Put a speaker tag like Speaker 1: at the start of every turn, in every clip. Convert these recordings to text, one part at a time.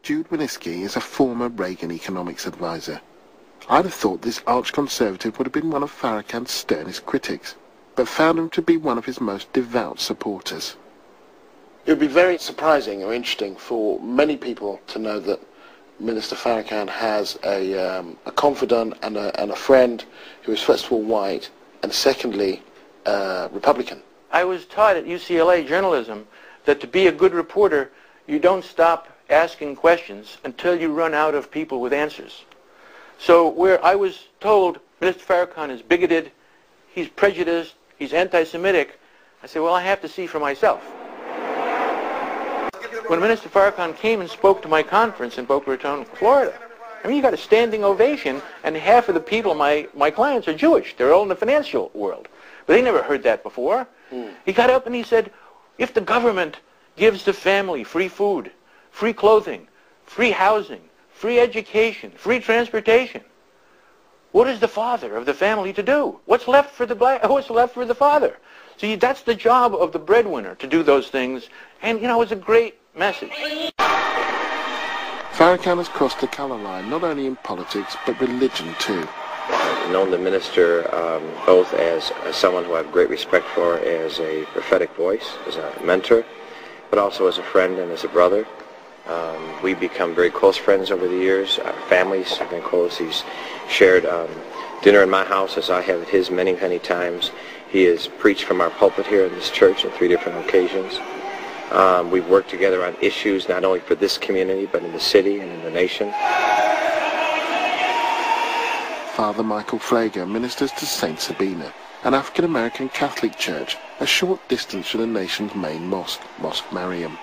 Speaker 1: Jude Winniski is a former Reagan economics advisor. I'd have thought this arch-conservative would have been one of Farrakhan's sternest critics, but found him to be one of his most devout supporters. It would be very surprising or interesting for many people to know that Minister Farrakhan has a confidant and a friend who is first of all white and secondly Republican.
Speaker 2: I was taught at UCLA journalism that to be a good reporter, you don't stop asking questions until you run out of people with answers. So where I was told Minister Farrakhan is bigoted, he's prejudiced, he's anti-Semitic, I said, well, I have to see for myself. When Minister Farrakhan came and spoke to my conference in Boca Raton, Florida, I mean, you got a standing ovation, and half of the people, my clients, are Jewish. They're all in the financial world. But they never heard that before. He got up and he said, if the government gives the family free food, free clothing, free housing, free education, free transportation, what is the father of the family to do? What's left for the father? See, that's the job of the breadwinner, to do those things. And, you know, it's a great message.
Speaker 1: Farrakhan has crossed the colour line, not only in politics, but religion too.
Speaker 3: I've known the minister both as someone who I have great respect for, as a prophetic voice, as a mentor, but also as a friend and as a brother. We've become very close friends over the years. Our families have been close. He's shared dinner in my house, as I have at his many, many times. He has preached from our pulpit here in this church on 3 different occasions. We've worked together on issues not only for this community, but in the city and in the nation.
Speaker 1: Father Michael Flager ministers to St. Sabina, an African-American Catholic church a short distance from the nation's main mosque, Mosque Mariam.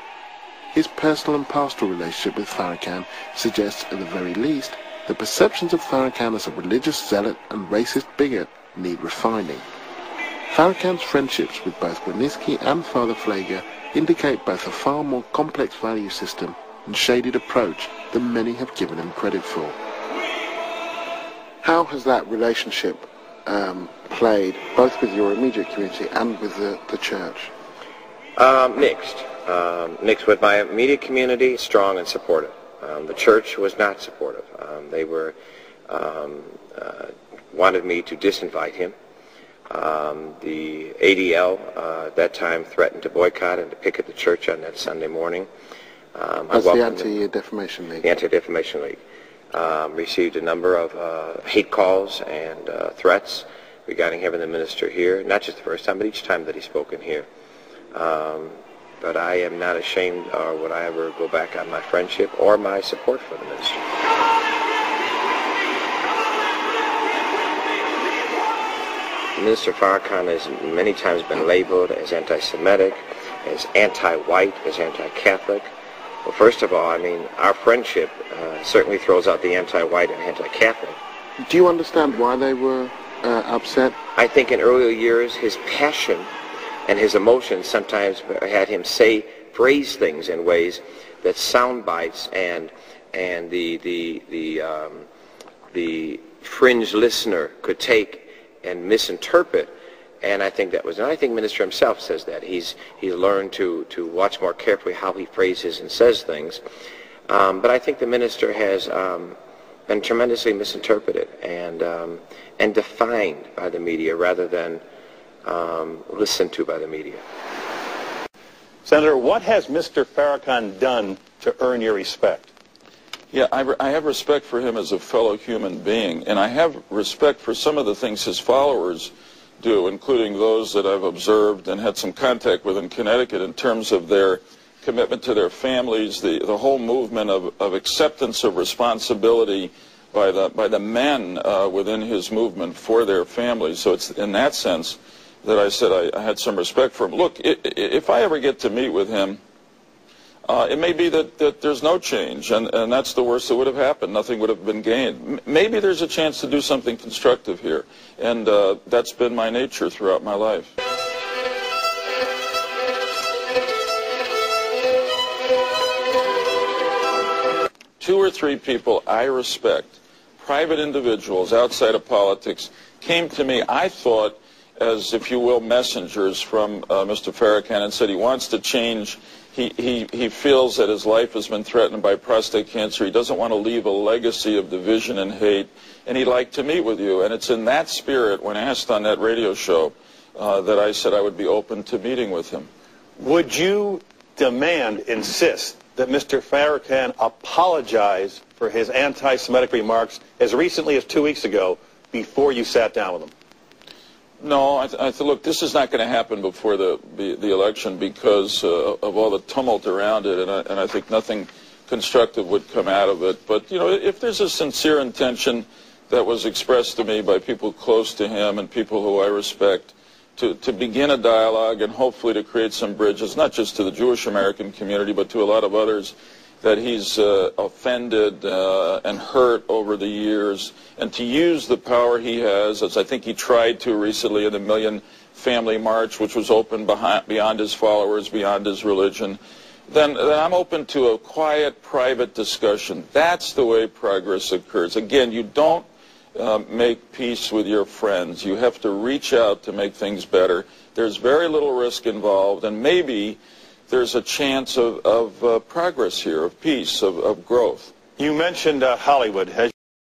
Speaker 1: His personal and pastoral relationship with Farrakhan suggests, at the very least, that perceptions of Farrakhan as a religious zealot and racist bigot need refining. Farrakhan's friendships with both Winniski and Father Flager indicate both a far more complex value system and shaded approach than many have given him credit for. How has that relationship played, both with your immediate community and with the church?
Speaker 3: Mixed. Mixed with my immediate community, strong and supportive. The church was not supportive. They were wanted me to disinvite him. The ADL at that time threatened to boycott and to picket the church on that Sunday morning.
Speaker 1: That's the Anti-Defamation League.
Speaker 3: The Anti-Defamation League. Received a number of hate calls and threats regarding having the minister here, not just the first time, but each time that he's spoken here. But I am not ashamed, or would I ever go back on my friendship or my support for the minister. Minister Farrakhan has many times been labeled as anti-Semitic, as anti-white, as anti-Catholic. Well, first of all, I mean, our friendship certainly throws out the anti-white and anti-Catholic.
Speaker 1: Do you understand why they were upset?
Speaker 3: I think in earlier years, his passion and his emotions sometimes had him phrase things in ways that sound bites and the fringe listener could take and misinterpret. And I think that was, and I think Minister himself says that he's learned to watch more carefully how he phrases and says things. But I think the minister has been tremendously misinterpreted and defined by the media rather than listened to by the media.
Speaker 4: Senator, what has Mr. Farrakhan done to earn your respect?
Speaker 5: Yeah, I have respect for him as a fellow human being, and I have respect for some of the things his followers do, including those that I've observed and had some contact with in Connecticut in terms of their commitment to their families, the whole movement of acceptance of responsibility by the men within his movement for their families. So it's in that sense that I said I had some respect for him. Look, if I ever get to meet with him, it may be that there's no change, and that's the worst that would have happened. Nothing would have been gained. Maybe there's a chance to do something constructive here, and that's been my nature throughout my life. Two or three people I respect, private individuals outside of politics, came to me, I thought, as, if you will, messengers from Mr. Farrakhan, and said he wants to change. He feels that his life has been threatened by prostate cancer. He doesn't want to leave a legacy of division and hate, and he'd like to meet with you. And it's in that spirit, when asked on that radio show, that I said I would be open to meeting with him.
Speaker 4: Would you insist that Mr. Farrakhan apologize for his anti-Semitic remarks as recently as 2 weeks ago before you sat down with him?
Speaker 5: No, I thought, look, this is not going to happen before the election because of all the tumult around it, and I think nothing constructive would come out of it. But, you know, if there's a sincere intention that was expressed to me by people close to him and people who I respect to begin a dialogue and hopefully to create some bridges, not just to the Jewish American community, but to a lot of others that he's offended and hurt over the years, and to use the power he has, as I think he tried to recently in the Million Family March, which was open beyond his followers, beyond his religion, then I'm open to a quiet, private discussion. That's the way progress occurs. Again, you don't make peace with your friends. You have to reach out to make things better. There's very little risk involved, and maybe there's a chance of progress here, of peace, of growth.
Speaker 4: You mentioned Hollywood.